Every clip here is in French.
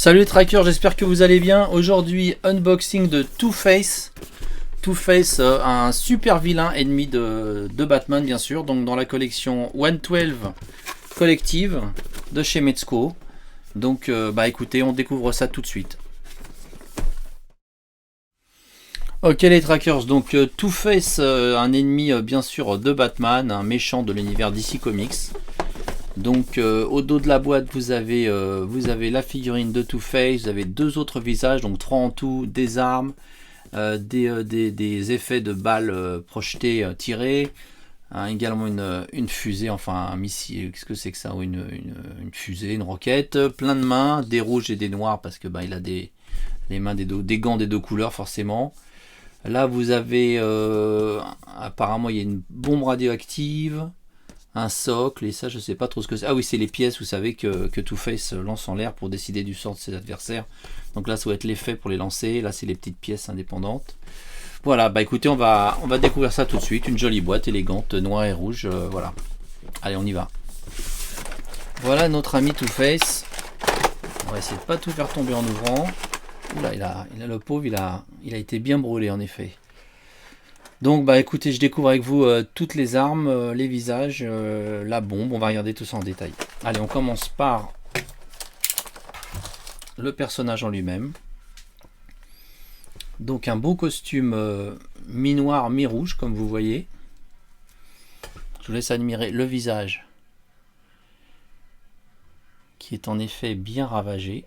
Salut les trackers, j'espère que vous allez bien. Aujourd'hui, unboxing de Two-Face. Two-Face, un super vilain ennemi de Batman, bien sûr. Donc dans la collection 112 collective de chez Mezco. Donc bah écoutez, on découvre ça tout de suite. Ok les trackers, donc Two-Face, un ennemi bien sûr de Batman, un méchant de l'univers DC Comics. Donc au dos de la boîte vous avez la figurine de Two-Face, vous avez deux autres visages, donc trois en tout, des armes, des effets de balles projetées, tirées, hein, également une fusée, enfin un missile, qu'est-ce que c'est que ça, une fusée, une roquette, plein de mains, des rouges et des noirs parce que bah, il a les mains des gants des deux couleurs forcément. Là vous avez apparemment il y a une bombe radioactive, un socle, et ça je sais pas trop ce que c'est. Ah oui, c'est les pièces, vous savez, que Two-Face lance en l'air pour décider du sort de ses adversaires. Donc là ça va être l'effet pour les lancer, là c'est les petites pièces indépendantes. Voilà, bah écoutez, on va découvrir ça tout de suite. Une jolie boîte élégante, noire et rouge, voilà. Allez, on y va. Voilà notre ami Two-Face. On va essayer de pas tout faire tomber en ouvrant. Oula, il a le pauvre, il a été bien brûlé en effet. Donc bah écoutez, je découvre avec vous toutes les armes, les visages, la bombe, on va regarder tout ça en détail. Allez, on commence par le personnage en lui-même. Donc un beau costume mi-noir, mi-rouge comme vous voyez. Je vous laisse admirer le visage qui est en effet bien ravagé.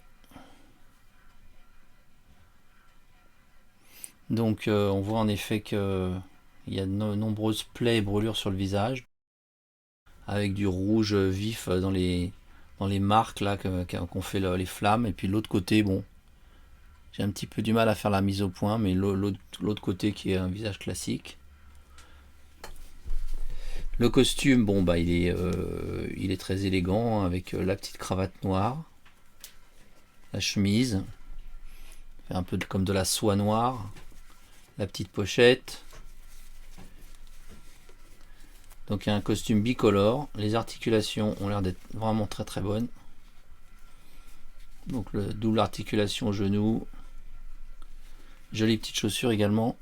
Donc on voit en effet que il y a de nombreuses plaies et brûlures sur le visage, avec du rouge vif dans les marques là qu'ont fait les flammes. Et puis de l'autre côté, bon, j'ai un petit peu du mal à faire la mise au point, mais l'autre côté qui est un visage classique. Le costume, bon bah il est très élégant, hein, avec la petite cravate noire, la chemise, fait un peu comme de la soie noire, la petite pochette. Donc il y a un costume bicolore, les articulations ont l'air d'être vraiment très très bonnes. Donc le double articulation au genou, jolie petite chaussure également,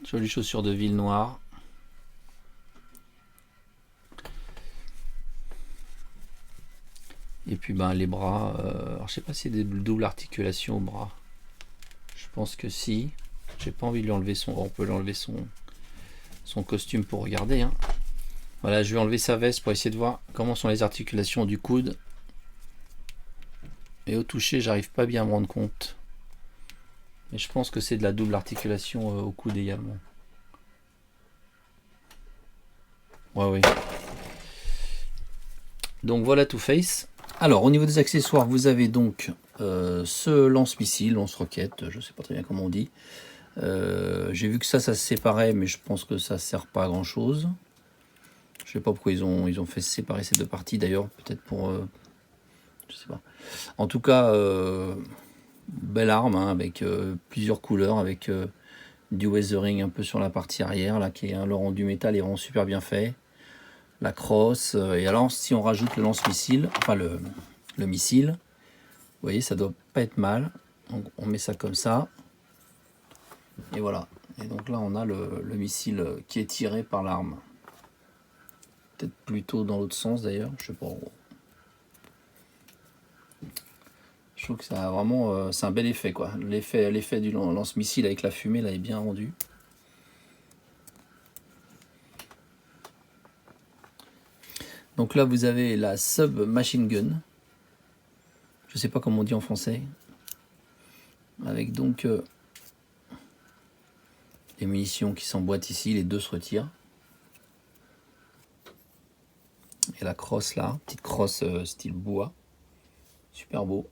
jolie chaussure de ville noire. Et puis ben les bras, alors je sais pas si c'est des doubles articulations au bras, je pense que si. J'ai pas envie de lui enlever on peut lui enlever son costume pour regarder, hein. Voilà, je vais enlever sa veste pour essayer de voir comment sont les articulations du coude. Et au toucher, j'arrive pas bien à me rendre compte. Mais je pense que c'est de la double articulation au coude également. Ouais, oui. Donc voilà Two-Face. Alors au niveau des accessoires, vous avez donc ce lance-missile, lance-roquette, je sais pas très bien comment on dit. J'ai vu que ça se séparait, mais je pense que ça sert pas à grand chose. Je sais pas pourquoi ils ont fait séparer ces deux parties d'ailleurs, peut-être pour je sais pas. En tout cas, belle arme, hein, avec plusieurs couleurs, avec du weathering un peu sur la partie arrière, là, qui est le rendu métal est vraiment super bien fait. La crosse, et alors si on rajoute le lance-missile, enfin le missile, vous voyez, ça doit pas être mal. Donc on met ça comme ça, et voilà. Et donc là on a le missile qui est tiré par l'arme. Peut-être plutôt dans l'autre sens d'ailleurs, je sais pas. Je trouve que ça a vraiment, c'est un bel effet quoi. L'effet du lance-missile avec la fumée là est bien rendu. Donc là vous avez la Submachine Gun. Je sais pas comment on dit en français. Avec donc les munitions qui s'emboîtent ici, les deux se retirent. Et la crosse là, petite crosse style bois. Super beau.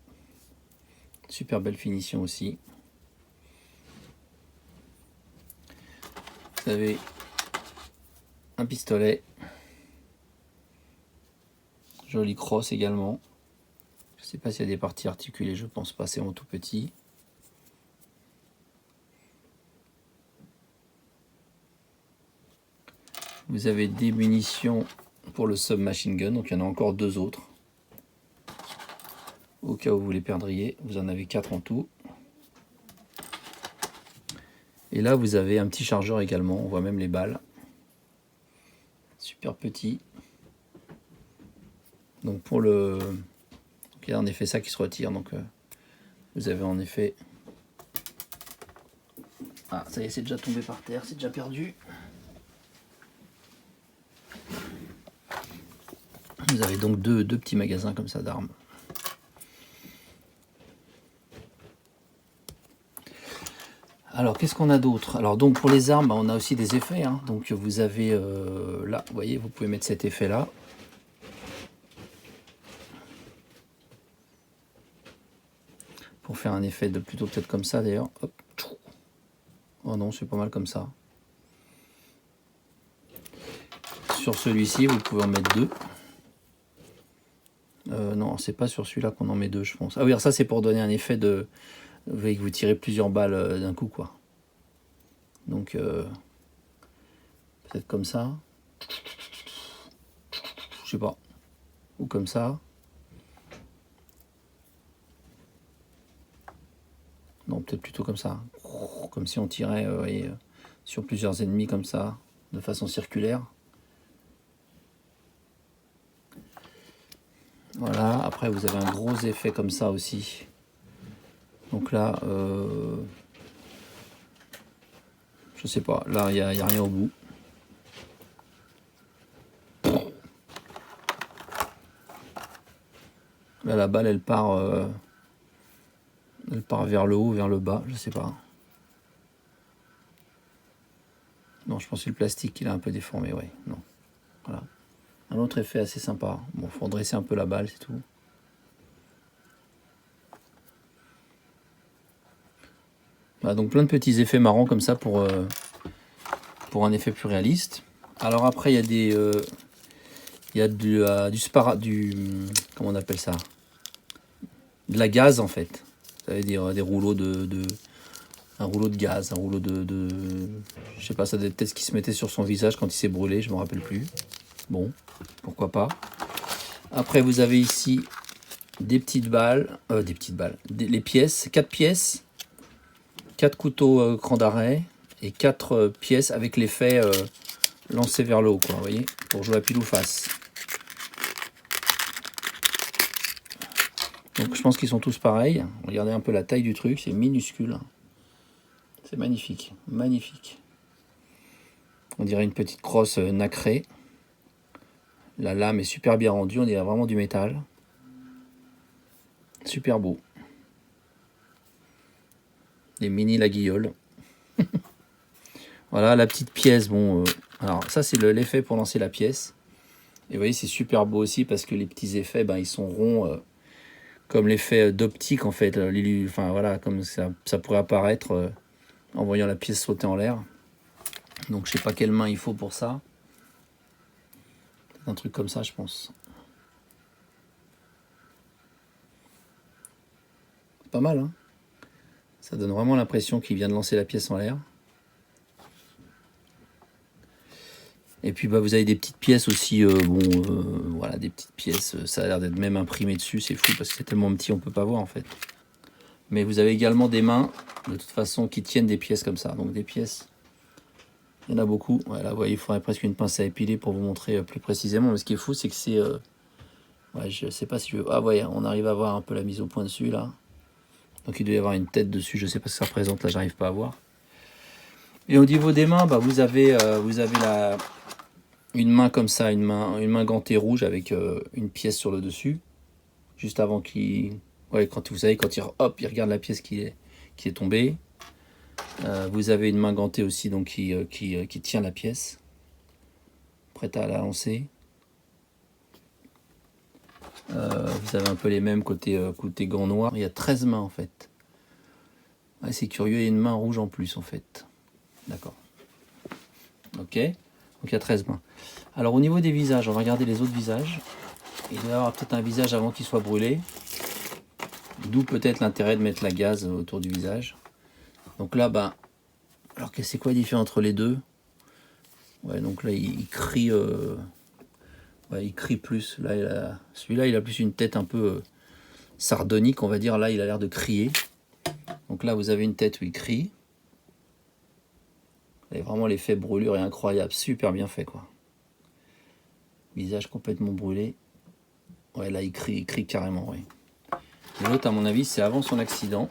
Super belle finition aussi. Vous avez un pistolet. Jolie crosse également. Je sais pas s'il y a des parties articulées, je pense pas, c'est en tout petit. Vous avez des munitions pour le submachine gun, donc il y en a encore deux autres. Au cas où vous les perdriez, vous en avez 4 en tout. Et là, vous avez un petit chargeur également. On voit même les balles. Super petit. Donc pour le... il y a en effet ça qui se retire. Donc vous avez en effet... Ah, ça y est, c'est déjà tombé par terre. C'est déjà perdu. Vous avez donc deux petits magasins comme ça d'armes. Alors, qu'est-ce qu'on a d'autre? Alors, donc, pour les armes, on a aussi des effets. Hein. Donc, vous avez là, vous voyez, vous pouvez mettre cet effet-là. Pour faire un effet de plutôt peut-être comme ça, d'ailleurs. Oh non, c'est pas mal comme ça. Sur celui-ci, vous pouvez en mettre 2. Non, c'est pas sur celui-là qu'on en met 2, je pense. Ah oui, alors ça, c'est pour donner un effet de... Vous voyez que vous tirez plusieurs balles d'un coup, quoi. Donc, peut-être comme ça. Je sais pas. Ou comme ça. Non, peut-être plutôt comme ça. Comme si on tirait voyez, sur plusieurs ennemis comme ça, de façon circulaire. Voilà, après vous avez un gros effet comme ça aussi. Donc là, je sais pas, là il n'y a rien au bout. Là la balle elle part vers le haut, vers le bas, je sais pas. Non, je pense que c'est le plastique qui l'a un peu déformé, ouais, non. Voilà. Un autre effet assez sympa. Bon, faut dresser un peu la balle, c'est tout. Voilà, donc plein de petits effets marrants comme ça pour un effet plus réaliste. Alors après, il y a des... il y a comment on appelle ça? De la gaz en fait. Vous savez, des rouleaux un rouleau de gaz, un rouleau je sais pas, ça doit être peut-être ce qui se mettait sur son visage quand il s'est brûlé, je me rappelle plus. Bon, pourquoi pas. Après, vous avez ici des petites balles, les pièces, 4 pièces, 4 couteaux cran d'arrêt et 4 pièces avec l'effet lancé vers le haut, quoi, vous voyez, pour jouer à pile ou face. Donc je pense qu'ils sont tous pareils. Regardez un peu la taille du truc, c'est minuscule. C'est magnifique, magnifique. On dirait une petite crosse nacrée. La lame est super bien rendue, on dirait vraiment du métal. Super beau. Les mini la guiole. Voilà la petite pièce. Bon, alors ça c'est l'effet pour lancer la pièce. Et vous voyez c'est super beau aussi parce que les petits effets, ben, ils sont ronds. Comme l'effet d'optique en fait, enfin voilà, comme ça pourrait apparaître en voyant la pièce sauter en l'air. Donc je sais pas quelle main il faut pour ça. Un truc comme ça je pense. C'est pas mal hein. Ça donne vraiment l'impression qu'il vient de lancer la pièce en l'air. Et puis bah, vous avez des petites pièces aussi, voilà, des petites pièces, ça a l'air d'être même imprimé dessus, c'est fou parce que c'est tellement petit on peut pas voir en fait. Mais vous avez également des mains, de toute façon, qui tiennent des pièces comme ça, donc des pièces, il y en a beaucoup. Voilà, vous voyez, il faudrait presque une pince à épiler pour vous montrer plus précisément, mais ce qui est fou c'est que c'est, ouais, je sais pas si je veux, ah ouais, on arrive à voir un peu la mise au point dessus là, donc il doit y avoir une tête dessus, je sais pas ce que ça représente, là j'arrive pas à voir. Et au niveau des mains, bah, vous avez une main comme ça, une main gantée rouge avec une pièce sur le dessus, juste avant qu'il... Ouais, quand vous savez, quand il regarde la pièce qui est tombée. Vous avez une main gantée aussi, donc qui tient la pièce, prête à la lancer. Vous avez un peu les mêmes côté gants noirs. Il y a 13 mains en fait. Ouais, c'est curieux, il y a une main rouge en plus en fait. D'accord. Ok. Donc il y a 13 mains. Alors au niveau des visages, on va regarder les autres visages. Il doit y avoir peut-être un visage avant qu'il soit brûlé. D'où peut-être l'intérêt de mettre la gaz autour du visage. Donc là, ben, alors c'est quoi la différence entre les deux? Ouais, donc là il crie, ouais, il crie plus. Là, celui-là il a plus une tête un peu sardonique, on va dire. Là, il a l'air de crier. Donc là, vous avez une tête où il crie. Et vraiment, l'effet brûlure est incroyable. Super bien fait, quoi. Visage complètement brûlé. Ouais, là, il crie carrément, oui. Et l'autre, à mon avis, c'est avant son accident.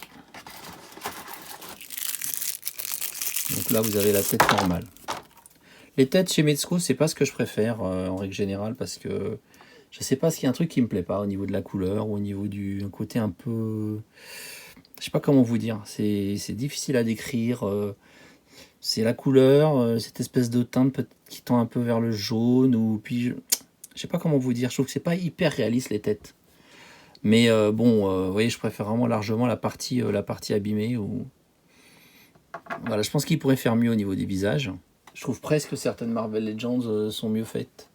Donc là, vous avez la tête normale. Les têtes chez Mezco, c'est pas ce que je préfère, en règle générale, parce que je sais pas s'il y a un truc qui me plaît pas, au niveau de la couleur, ou au niveau du côté un peu... Je sais pas comment vous dire, c'est difficile à décrire. C'est la couleur, cette espèce de teinte qui tend un peu vers le jaune, ou puis... Je sais pas comment vous dire, je trouve que c'est pas hyper réaliste les têtes. Mais bon, vous voyez, je préfère vraiment largement la partie abîmée. Ou... Voilà, je pense qu'il pourrait faire mieux au niveau des visages. Je trouve presque que certaines Marvel Legends sont mieux faites.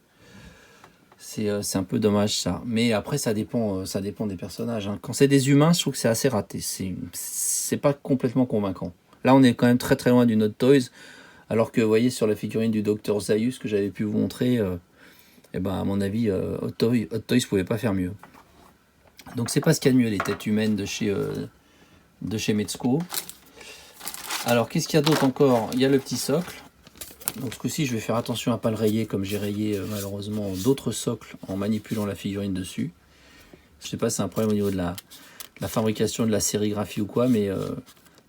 C'est un peu dommage ça. Mais après, ça dépend des personnages. Hein. Quand c'est des humains, je trouve que c'est assez raté. C'est pas complètement convaincant. Là, on est quand même très très loin du Hot Toys. Alors que, vous voyez, sur la figurine du Dr Zaius que j'avais pu vous montrer, et ben, à mon avis, Hot Toys pouvait pas faire mieux. Donc, c'est pas ce qu'il y a de mieux, les têtes humaines de chez Mezco. Alors, qu'est-ce qu'il y a d'autre encore? Il y a le petit socle. Donc ce coup-ci, je vais faire attention à ne pas le rayer comme j'ai rayé malheureusement d'autres socles en manipulant la figurine dessus. Je ne sais pas si c'est un problème au niveau de la fabrication, de la sérigraphie ou quoi, mais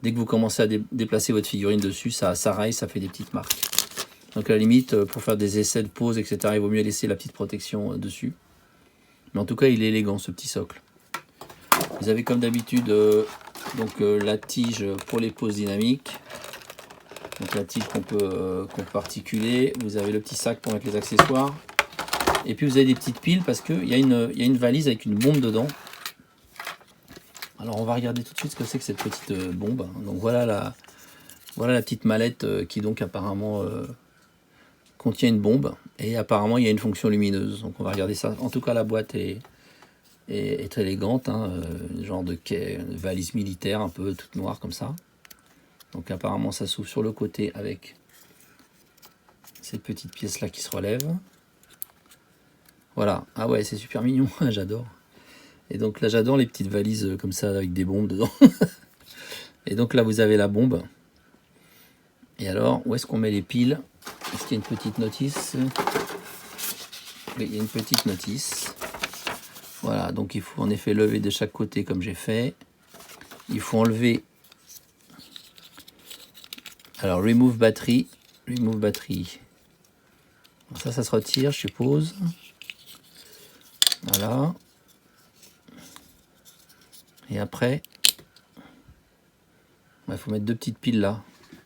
dès que vous commencez à déplacer votre figurine dessus, ça raye, ça fait des petites marques. Donc à la limite, pour faire des essais de pose, etc., il vaut mieux laisser la petite protection dessus. Mais en tout cas, il est élégant ce petit socle. Vous avez comme d'habitude la tige pour les poses dynamiques. Donc la tige qu'on peut articuler. Vous avez le petit sac pour mettre les accessoires. Et puis vous avez des petites piles parce qu'il y a une valise avec une bombe dedans. Alors on va regarder tout de suite ce que c'est que cette petite bombe. Donc voilà la petite mallette qui donc apparemment contient une bombe. Et apparemment il y a une fonction lumineuse. Donc on va regarder ça. En tout cas la boîte est très élégante. Hein, genre de valise militaire un peu toute noire comme ça. Donc apparemment ça s'ouvre sur le côté avec cette petite pièce là qui se relève. Voilà, ah ouais c'est super mignon, j'adore. Et donc là j'adore les petites valises comme ça avec des bombes dedans. Et donc là vous avez la bombe. Et alors où est-ce qu'on met les piles? Est-ce qu'il y a une petite notice? Oui, il y a une petite notice. Voilà, donc il faut en effet lever de chaque côté comme j'ai fait. Il faut enlever... Alors, remove battery. Ça se retire, je suppose. Voilà. Et après, il faut mettre deux petites piles là.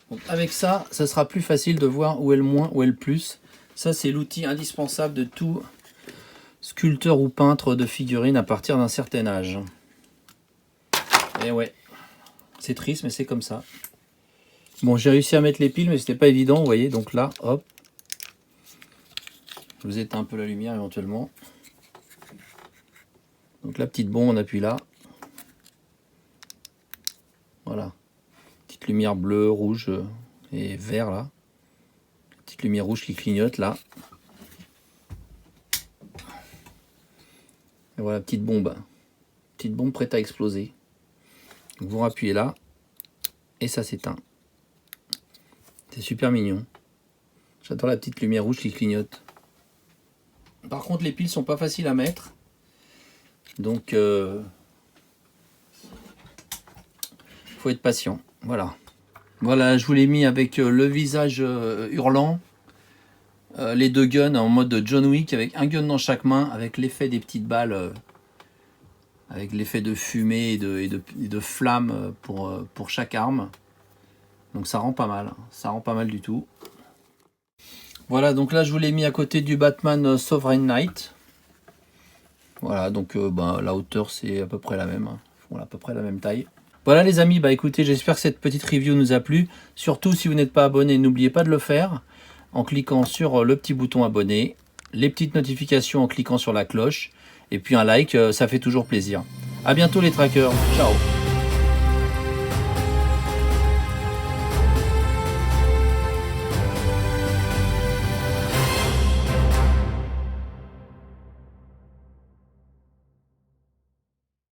Donc, avec ça, ça sera plus facile de voir où est le moins, où est le plus. Ça, c'est l'outil indispensable de tout sculpteur ou peintre de figurines à partir d'un certain âge. Et ouais, c'est triste, mais c'est comme ça. Bon, j'ai réussi à mettre les piles, mais c'était pas évident, vous voyez. Donc là, hop. Je vous éteins un peu la lumière éventuellement. Donc la petite bombe, on appuie là. Voilà. Petite lumière bleue, rouge et vert là. Petite lumière rouge qui clignote là. Et voilà, petite bombe. Petite bombe prête à exploser. Donc vous rappuyez là. Et ça s'éteint. C'est super mignon. J'adore la petite lumière rouge qui clignote. Par contre, les piles sont pas faciles à mettre. Donc, faut être patient. Voilà. Voilà, je vous l'ai mis avec le visage hurlant. Les deux guns en mode John Wick, avec un gun dans chaque main, avec l'effet des petites balles, avec l'effet de fumée et de flammes pour chaque arme. Donc ça rend pas mal, ça rend pas mal du tout. Voilà, donc là je vous l'ai mis à côté du Batman Sovereign Knight. Voilà, donc la hauteur c'est à peu près la même, hein. Voilà, à peu près la même taille. Voilà les amis, écoutez, j'espère que cette petite review nous a plu. Surtout si vous n'êtes pas abonné, n'oubliez pas de le faire en cliquant sur le petit bouton abonné, les petites notifications en cliquant sur la cloche, et puis un like, ça fait toujours plaisir. A bientôt les trackers, ciao.